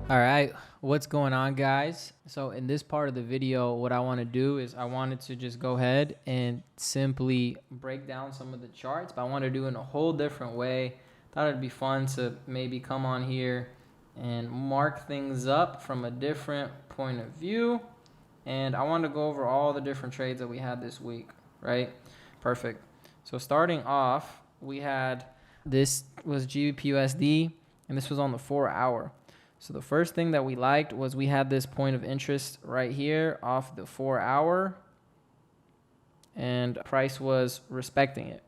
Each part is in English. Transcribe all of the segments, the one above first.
All right, what's going on, guys? So in this part of the video, what I want to do is I wanted to just go ahead and simply break down some of the charts, but I want to do it in a whole different way. Thought it'd be fun to maybe come on here and mark things up from a different point of view. And I want to go over all the different trades that we had this week, right? Perfect. So starting off, we had, this was GBP/USD, and this was on the 4-hour. So the first thing that we liked was we had this point of interest right here off the 4-hour, and price was respecting it.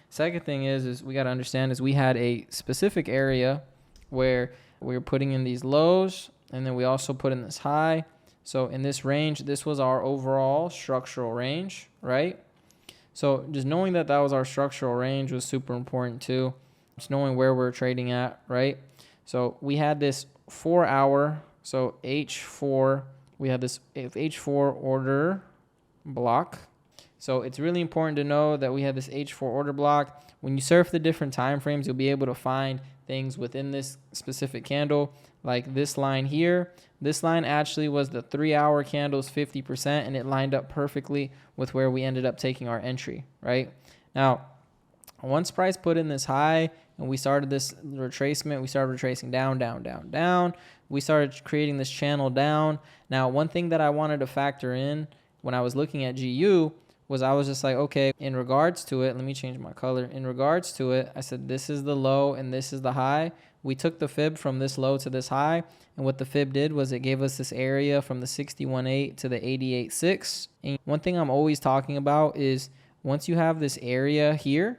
Second thing is we got to understand is we had a specific area where we were putting in these lows, and then we also put in this high. So in this range, this was our overall structural range, right? So just knowing that that was our structural range was super important too. Just knowing where we're trading at, right? So we had this 4-hour, so H4, we had this H4 order block. So it's really important to know that we had this H4 order block. When you surf the different time frames, you'll be able to find things within this specific candle, like this line here. This line actually was the 3-hour candle's 50%, and it lined up perfectly with where we ended up taking our entry, right? Now, once price put in this high and we started this retracement, we started retracing down, down, down, down. We started creating this channel down. Now, one thing that I wanted to factor in when I was looking at GU was I was just like, okay, in regards to it, let me change my color. In regards to it, I said, this is the low and this is the high. We took the fib from this low to this high. And what the fib did was it gave us this area from the 61.8 to the 88.6. And one thing I'm always talking about is once you have this area here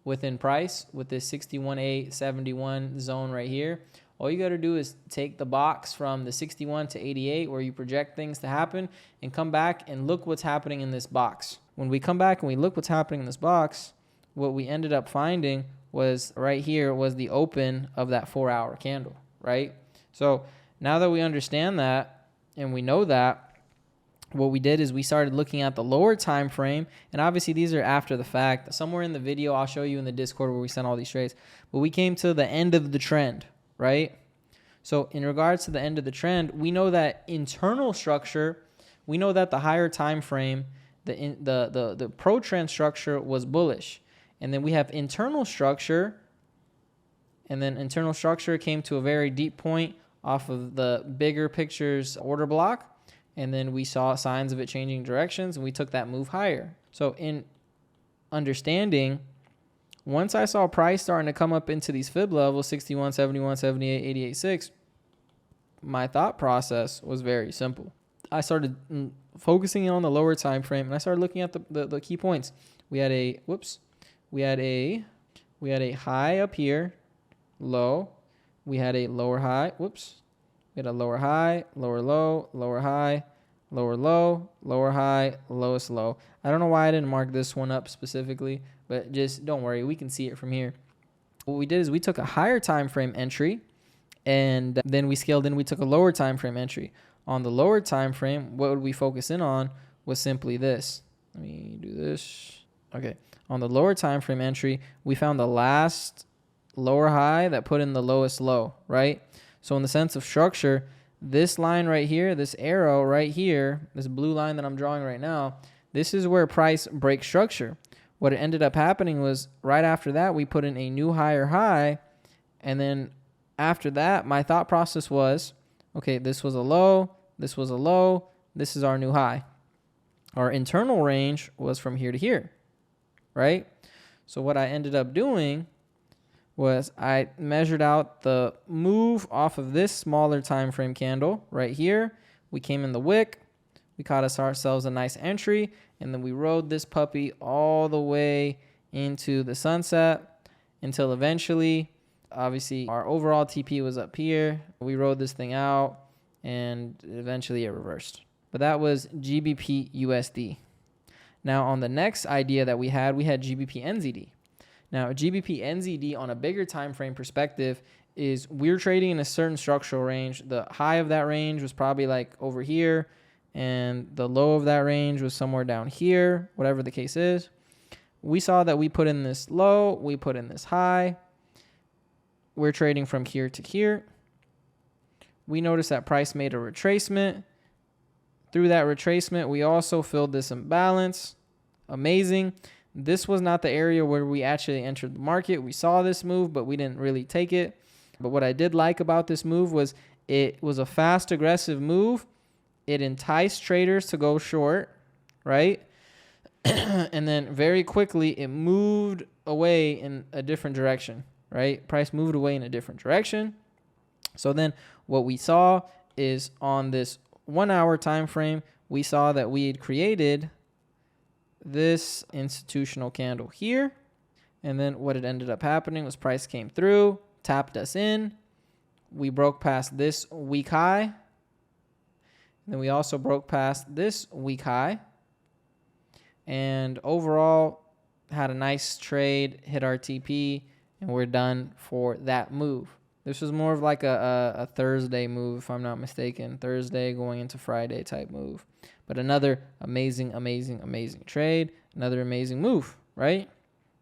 within price with this 61.8, 71 zone right here, all you got to do is take the box from the 61 to 88 where you project things to happen and come back and look what's happening in this box. When we come back and we look what's happening in this box, what we ended up finding was right here was the open of that 4-hour candle, right? So now that we understand that and we know that, what we did is we started looking at the lower time frame, and obviously these are after the fact. Somewhere in the video, I'll show you in the Discord where we sent all these trades, but we came to the end of the trend, right? So in regards to the end of the trend, we know that internal structure, we know that the higher time frame, the pro trend structure was bullish. And then we have internal structure, and then internal structure came to a very deep point off of the bigger pictures order block. And then we saw signs of it changing directions, and we took that move higher. So in understanding, once I saw price starting to come up into these fib levels, 61, 71, 78, 88.6, my thought process was very simple. I started focusing on the lower time frame, and I started looking at the key points. We had a high up here, low. We had a lower high. We had a lower high, lower low, lower high, lower low, lower high, lowest low. I don't know why I didn't mark this one up specifically, but just don't worry. We can see it from here. What we did is we took a higher time frame entry, and then we scaled in. We took a lower time frame entry. On the lower time frame, what would we focus in on was simply this. Let me do this. Okay. On the lower time frame entry, we found the last lower high that put in the lowest low, right? So in the sense of structure, this line right here, this arrow right here, this blue line that I'm drawing right now, this is where price breaks structure. What ended up happening was right after that, we put in a new higher high. And then after that, my thought process was, okay, this was a low, this was a low, this is our new high. Our internal range was from here to here, right? So what I ended up doing was I measured out the move off of this smaller time frame candle right here. We came in the wick. We caught ourselves a nice entry, and then we rode this puppy all the way into the sunset until eventually, obviously, our overall TP was up here. We rode this thing out, and eventually it reversed. But that was GBP/USD. Now, on the next idea that we had GBP/NZD. Now, GBP/NZD on a bigger time frame perspective is we're trading in a certain structural range. The high of that range was probably like over here, and the low of that range was somewhere down here, whatever the case is. We saw that we put in this low, we put in this high. We're trading from here to here. we noticed that price made a retracement. Through that retracement, we also filled this imbalance. Amazing. This was not the area where we actually entered the market. We saw this move, but we didn't really take it. But what I did like about this move was it was a fast, aggressive move. It enticed traders to go short, right? And then very quickly, it moved away in a different direction, right? Price moved away in a different direction. So then what we saw is on this 1 hour time frame, we saw that we had created this institutional candle here. And then what had ended up happening was price came through, tapped us in. We broke past this week high. And then we also broke past this week high. And overall had a nice trade, hit our TP, and we're done for that move. This was more of like a Thursday move, if I'm not mistaken. Thursday going into Friday type move. But another amazing, amazing, amazing trade. Another amazing move, right?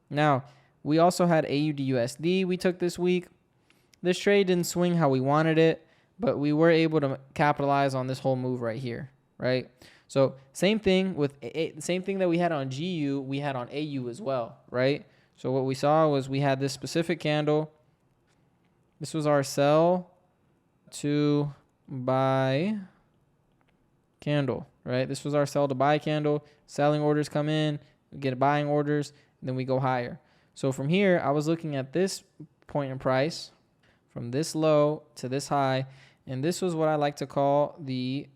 Now, we also had AUD/USD we took this week. This trade didn't swing how we wanted it, but we were able to capitalize on this whole move right here, right? So same thing with same thing that we had on GU, we had on AU as well, right? So what we saw was we had this specific candle. This was our sell to buy candle, right? This was our sell to buy candle. Selling orders come in, we get buying orders, and then we go higher. So from here, I was looking at this point in price from this low to this high, and this was what I like to call the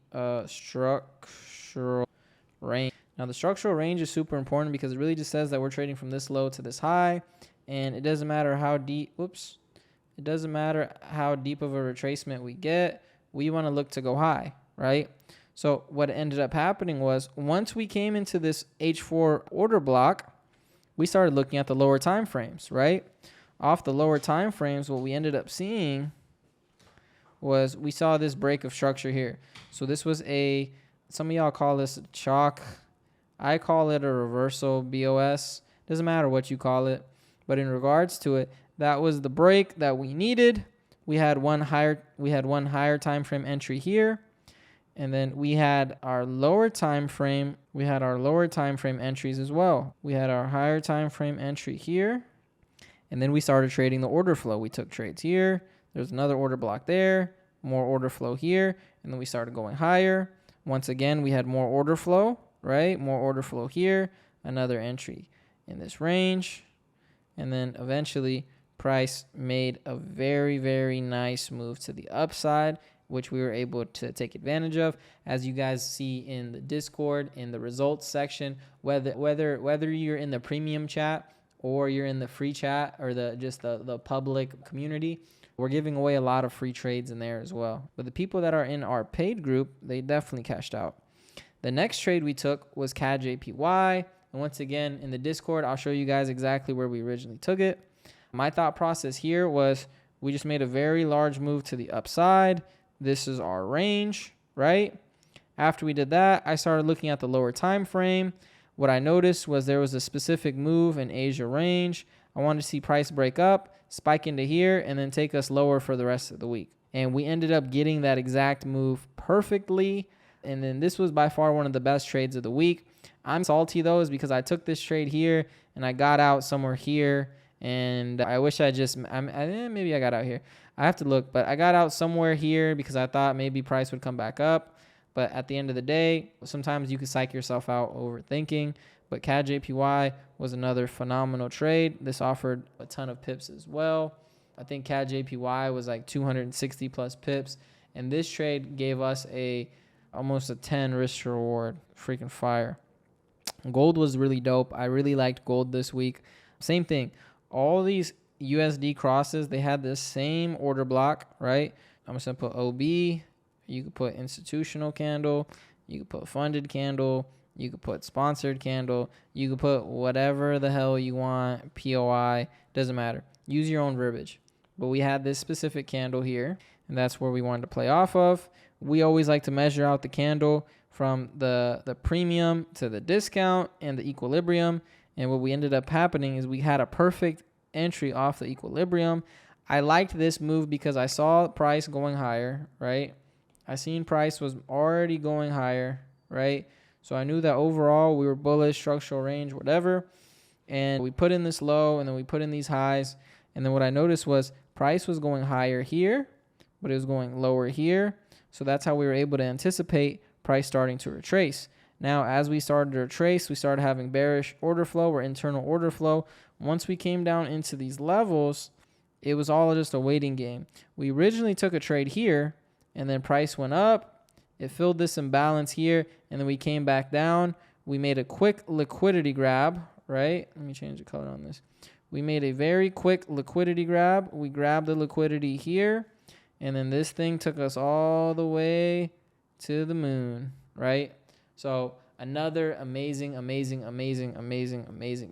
structural range. Now, the structural range is super important because it really just says that we're trading from this low to this high, and it doesn't matter how deep, it doesn't matter how deep of a retracement we get. We want to look to go high, right? So what ended up happening was once we came into this H4 order block, we started looking at the lower time frames, right? Off the lower time frames, what we ended up seeing was we saw this break of structure here. So this was some of y'all call this a chalk. I call it a reversal BOS. Doesn't matter what you call it. But in regards to it, that was the break that we needed. We had one higher time frame entry here. And then we had our lower time frame. We had our lower time frame entries as well. We had our higher time frame entry here. And then we started trading the order flow. We took trades here. There's another order block there. More order flow here. And then we started going higher. Once again, we had more order flow, right? More order flow here. Another entry in this range. And then eventually price made a very, very nice move to the upside, which we were able to take advantage of. As you guys see in the Discord, in the results section, whether you're in the premium chat or you're in the free chat or the public community, we're giving away a lot of free trades in there as well. But the people that are in our paid group, they definitely cashed out. The next trade we took was CAD JPY. And once again, in the Discord, I'll show you guys exactly where we originally took it. My thought process here was we just made a very large move to the upside. This is our range, right? After we did that, I started looking at the lower time frame. What I noticed was there was a specific move in Asia range. I wanted to see price break up, spike into here, and then take us lower for the rest of the week. And we ended up getting that exact move perfectly. And then this was by far one of the best trades of the week. I'm salty though, is because I took this trade here and I got out somewhere here. And I wish maybe I got out here. I have to look, but I got out somewhere here because I thought maybe price would come back up. But at the end of the day, sometimes you can psych yourself out overthinking. But CAD JPY was another phenomenal trade. This offered a ton of pips as well. I think CAD JPY was like 260 plus pips. And this trade gave us almost a 10 risk to reward. Freaking fire. Gold was really dope. I really liked gold this week. Same thing. All these USD crosses, they had this same order block, right? I'm just going to put OB. You could put institutional candle. You could put funded candle. You could put sponsored candle. You could put whatever the hell you want. POI. Doesn't matter. Use your own verbiage. But we had this specific candle here, and that's where we wanted to play off of. We always like to measure out the candle from the premium to the discount and the equilibrium. And what we ended up happening is we had a perfect entry off the equilibrium. I liked this move because I saw price going higher, right? I seen price was already going higher, right? So I knew that overall we were bullish, structural range, whatever. And we put in this low and then we put in these highs. And then what I noticed was price was going higher here, but it was going lower here. So that's how we were able to anticipate price starting to retrace. Now, as we started to retrace, we started having bearish order flow or internal order flow. Once we came down into these levels, it was all just a waiting game. We originally took a trade here, and then price went up. It filled this imbalance here, and then we came back down. We made a quick liquidity grab, right? Let me change the color on this. We made a very quick liquidity grab. We grabbed the liquidity here, and then this thing took us all the way to the moon, right? So another amazing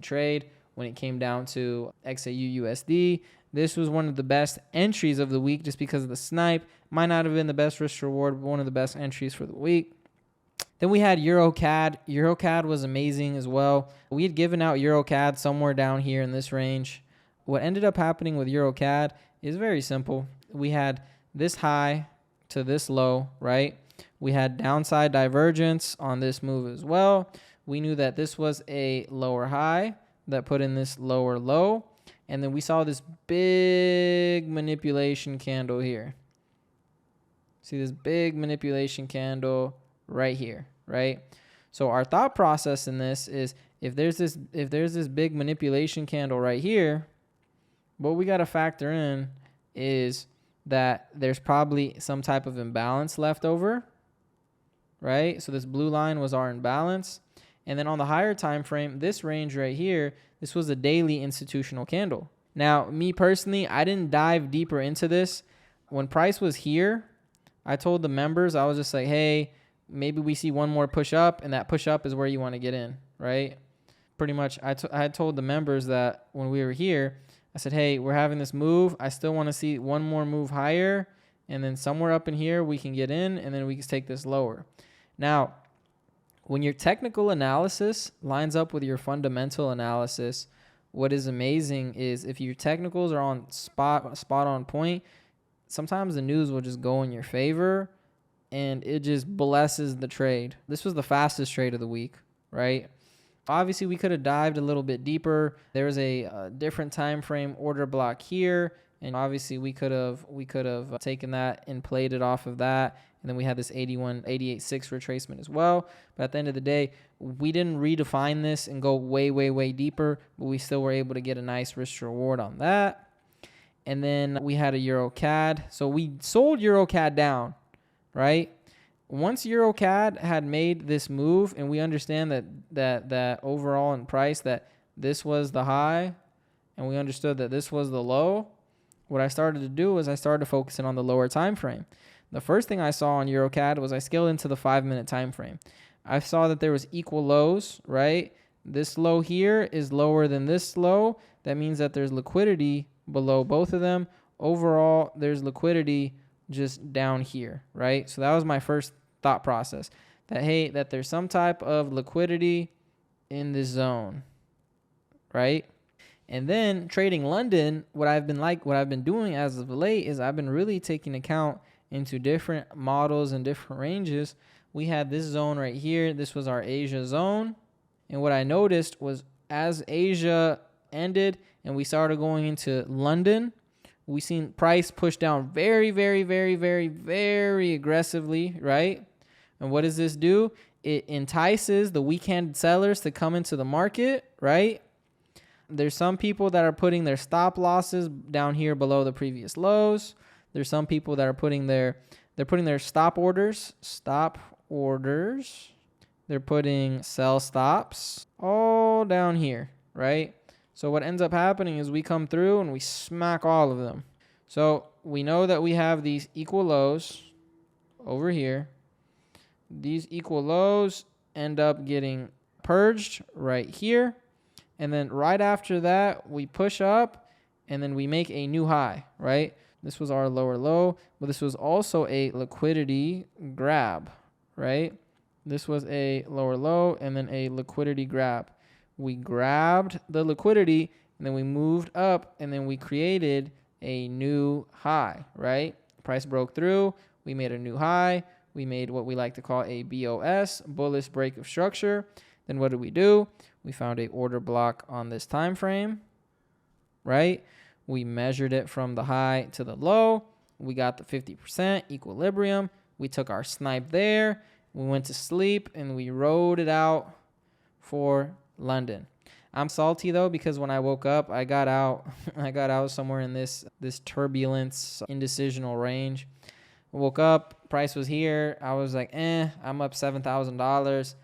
trade when it came down to XAU USD. This was one of the best entries of the week just because of the snipe. Might not have been the best risk reward, but one of the best entries for the week. Then we had EuroCAD. EuroCAD was amazing as well. We had given out EuroCAD somewhere down here in this range. What ended up happening with EuroCAD is very simple. We had this high to this low, right? We had downside divergence on this move as well. We knew that this was a lower high that put in this lower low. And then we saw this big manipulation candle here. See this big manipulation candle right here, right? So our thought process in this is if there's this big manipulation candle right here, what we got to factor in is that there's probably some type of imbalance left over, right? So this blue line was our imbalance. And then on the higher time frame, this range right here, this was a daily institutional candle. Now, me personally, I didn't dive deeper into this. When price was here, I told the members, I was just like, hey, maybe we see one more push up, and that push up is where you want to get in, right? Pretty much, I had told the members that when we were here, I said, hey, we're having this move. I still want to see one more move higher, and then somewhere up in here, we can get in, and then we can take this lower. Now, when your technical analysis lines up with your fundamental analysis, what is amazing is if your technicals are on spot on point, sometimes the news will just go in your favor and it just blesses the trade. This was the fastest trade of the week, right? Obviously, we could have dived a little bit deeper. There was a different time frame order block here, and obviously we could have taken that and played it off of that. And then we had this 88.6 retracement as well. But at the end of the day, we didn't redefine this and go way deeper, but we still were able to get a nice risk reward on that. And then we had a EuroCAD. So we sold EuroCAD down, right? Once EuroCAD had made this move, and we understand that overall in price that this was the high, and we understood that this was the low, what I started to do was I started focusing on the lower time frame. The first thing I saw on EuroCAD was I scaled into the 5-minute time frame. I saw that there was equal lows, right? This low here is lower than this low. That means that there's liquidity below both of them. Overall, there's liquidity just down here, right? So that was my first thought process. That, hey, that there's some type of liquidity in this zone, right? And then trading London, what I've been doing as of late is I've been really taking account into different models and different ranges. We had this zone right here. This was our Asia zone. And what I noticed was as Asia ended and we started going into London, we seen price push down very aggressively, right? And what does this do? It entices the weak-handed sellers to come into the market, right? There's some people that are putting their stop losses down here below the previous lows. There's some people that are putting their stop orders. They're putting sell stops all down here, right? So what ends up happening is we come through and we smack all of them. So we know that we have these equal lows over here. These equal lows end up getting purged right here. And then right after that, we push up and then we make a new high, right? This was our lower low, but this was also a liquidity grab, right? This was a lower low and then a liquidity grab. We grabbed the liquidity and then we moved up and then we created a new high, right? Price broke through. We made a new high. We made what we like to call a BOS, bullish break of structure. Then what did we do? We found a order block on this time frame, right? We measured it from the high to the low. We got the 50% equilibrium. We took our snipe there. We went to sleep and we rode it out for London. I'm salty though, because when I woke up, I got out somewhere in this turbulence indecisional range. I woke up, price was here. I was like, I'm up $7,000.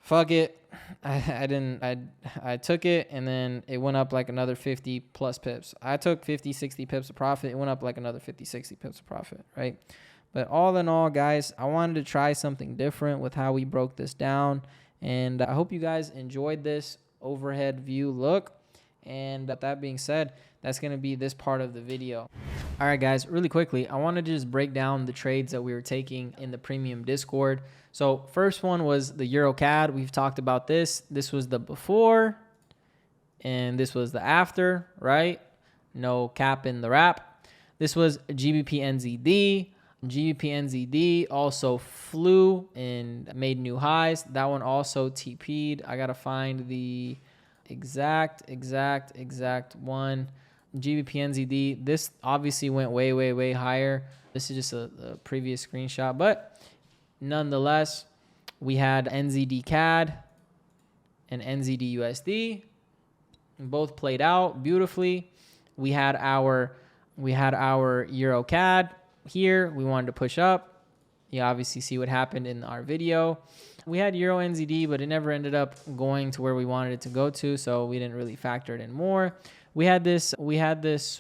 Fuck it. I took it, and then it went up like another 50 plus pips. I took 50, 60 pips of profit. It went up like another 50, 60 pips of profit, right? But all in all, guys, I wanted to try something different with how we broke this down. And I hope you guys enjoyed this overhead view look. And with that being said, that's going to be this part of the video. All right, guys, really quickly, I wanted to just break down the trades that we were taking in the premium Discord. So first one was the Euro CAD. We've talked about this. This was the before and this was the after, right? No cap in the wrap. This was GBP NZD. GBP NZD also flew and made new highs. That one also TP'd. I got to find the exact one. GBP NZD. This obviously went way higher. This is just a previous screenshot, but nonetheless, we had NZD CAD and NZD USD. Both played out beautifully. We had our Euro CAD here. We wanted to push up. You obviously see what happened in our video. We had Euro NZD, but it never ended up going to where we wanted it to go to, so we didn't really factor it in more. We had this GBP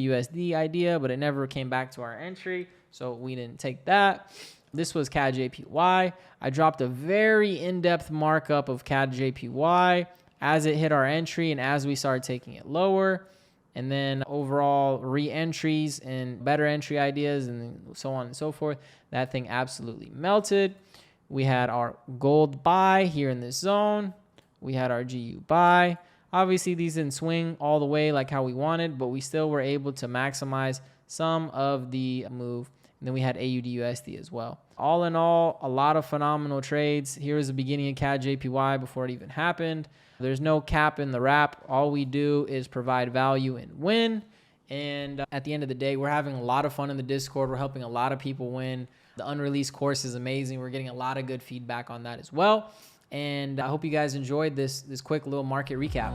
USD idea, but it never came back to our entry, so we didn't take that. This was CAD JPY. I dropped a very in-depth markup of CAD JPY as it hit our entry and as we started taking it lower. And then overall re-entries and better entry ideas and so on and so forth. That thing absolutely melted. We had our gold buy here in this zone. We had our GU buy. Obviously, these didn't swing all the way like how we wanted, but we still were able to maximize some of the move. And then we had AUD USD as well. All in all, a lot of phenomenal trades. Here's the beginning of CAD JPY before it even happened. There's no cap in the wrap. All we do is provide value and win. And at the end of the day, we're having a lot of fun in the Discord. We're helping a lot of people win. The unreleased course is amazing. We're getting a lot of good feedback on that as well. And I hope you guys enjoyed this quick little market recap.